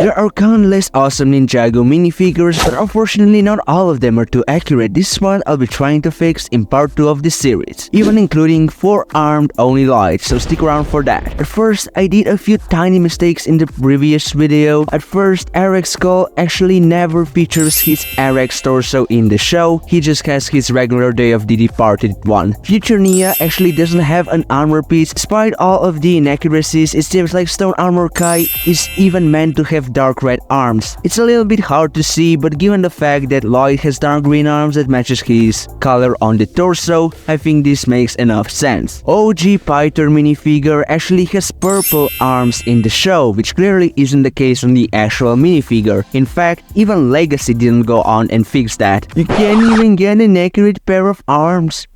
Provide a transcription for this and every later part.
There are countless awesome Ninjago minifigures, but unfortunately not all of them are too accurate. This is what I'll be trying to fix in part 2 of this series, even including 4-armed Oni lights, so stick around for that. At first, I did a few tiny mistakes in the previous video. At first, Eric's skull actually never features his Eric's torso in the show, he just has his regular Day of the Departed one. Future Nia actually doesn't have an armor piece. Despite all of the inaccuracies, it seems like Stone Armor Kai is even meant to have dark red arms. It's a little bit hard to see, but given the fact that Lloyd has dark green arms that matches his color on the torso, I think this makes enough sense. OG Pythor minifigure actually has purple arms in the show, which clearly isn't the case on the actual minifigure. In fact, even Legacy didn't go on and fix that. You can't even get an accurate pair of arms.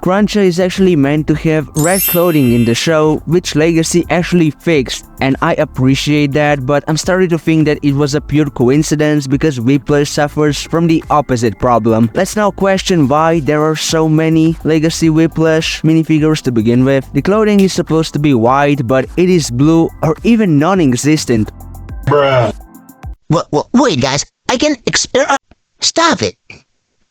Cruncha is actually meant to have red clothing in the show, which Legacy actually fixed, and I appreciate that, but I'm starting to think that it was a pure coincidence because Whiplash suffers from the opposite problem. Let's now question why there are so many Legacy Whiplash minifigures to begin with. The clothing is supposed to be white, but it is blue or even non-existent. Bruh. Wait guys, I can stop it.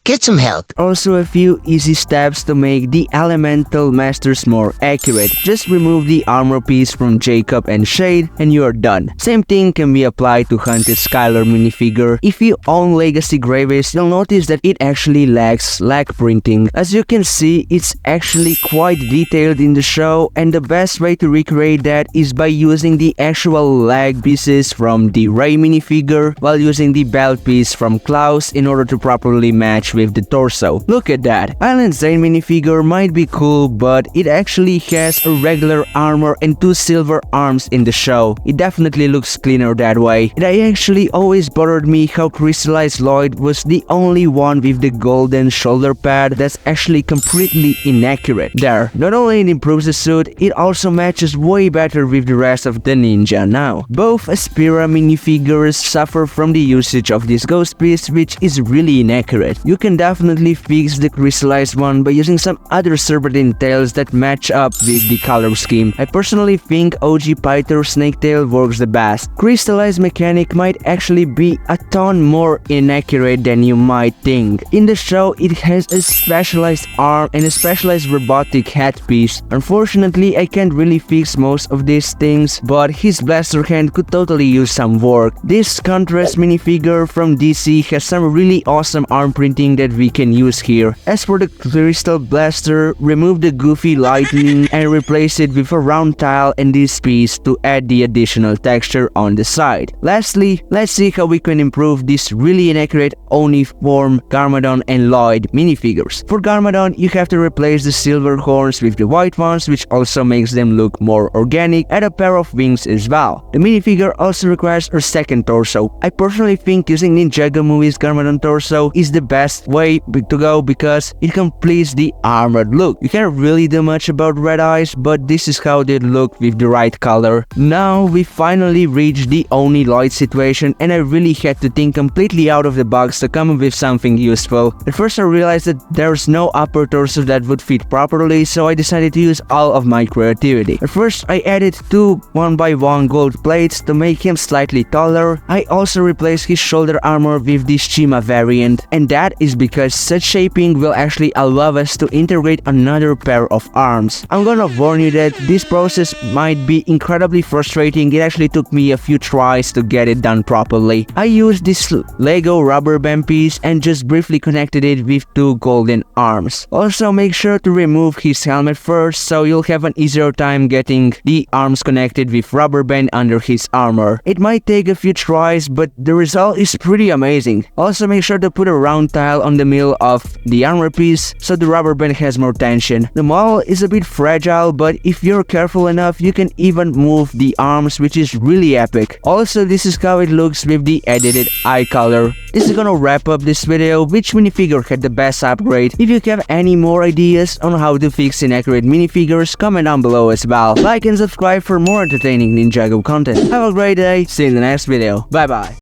Get some help. Also a few easy steps to make the Elemental Masters more accurate. Just remove the armor piece from Jacob and Shade and you are done. Same thing can be applied to Hunted Skylar minifigure. If you own Legacy Gravis, you'll notice that it actually lacks lag printing. As you can see, it's actually quite detailed in the show, and the best way to recreate that is by using the actual lag pieces from the Ray minifigure while using the belt piece from Klaus in order to properly match with the torso. Look at that. Island Zane minifigure might be cool, but it actually has a regular armor and 2 silver arms in the show. It definitely looks cleaner that way. And I actually always bothered me how Crystallized Lloyd was the only one with the golden shoulder pad that's actually completely inaccurate. There, not only it improves the suit, it also matches way better with the rest of the ninja now. Both Aspira minifigures suffer from the usage of this ghost piece, which is really inaccurate. You can definitely fix the crystallized one by using some other serpentine tails that match up with the color scheme. I personally think OG Pythor Snake Tail works the best. Crystallized mechanic might actually be a ton more inaccurate than you might think. In the show, it has a specialized arm and a specialized robotic headpiece. Unfortunately, I can't really fix most of these things, but his blaster hand could totally use some work. This Contrast minifigure from DC has some really awesome arm printing that we can use here. As for the Crystal Blaster, remove the goofy lightning and replace it with a round tile and this piece to add the additional texture on the side. Lastly, let's see how we can improve this really inaccurate Oni form Garmadon and Lloyd minifigures. For Garmadon, you have to replace the silver horns with the white ones, which also makes them look more organic, and a pair of wings as well. The minifigure also requires a second torso. I personally think using Ninjago Movie's Garmadon torso is the best way to go because it completes the armored look. You can't really do much about red eyes, but this is how they look with the right color. Now we finally reached the Oni Lloyd situation, and I really had to think completely out of the box to come up with something useful. At first I realized that there's no upper torso that would fit properly, so I decided to use all of my creativity. At first I added 2 1x1 gold plates to make him slightly taller. I also replaced his shoulder armor with the Shima variant, and that is because such shaping will actually allow us to integrate another pair of arms. I'm gonna warn you that this process might be incredibly frustrating. It actually took me a few tries to get it done properly. I used this Lego rubber band piece and just briefly connected it with 2 golden arms. Also, make sure to remove his helmet first so you'll have an easier time getting the arms connected with rubber band under his armor. It might take a few tries, but the result is pretty amazing. Also, make sure to put a round tile on the middle of the armor piece so the rubber band has more tension. The model is a bit fragile, but if you're careful enough, you can even move the arms, which is really epic. Also, this is how it looks with the edited eye color. This is gonna wrap up this video. Which minifigure had the best upgrade? If you have any more ideas on how to fix inaccurate minifigures, comment down below as well. Like and subscribe for more entertaining Ninjago content. Have a great day, see you in the next video. Bye bye.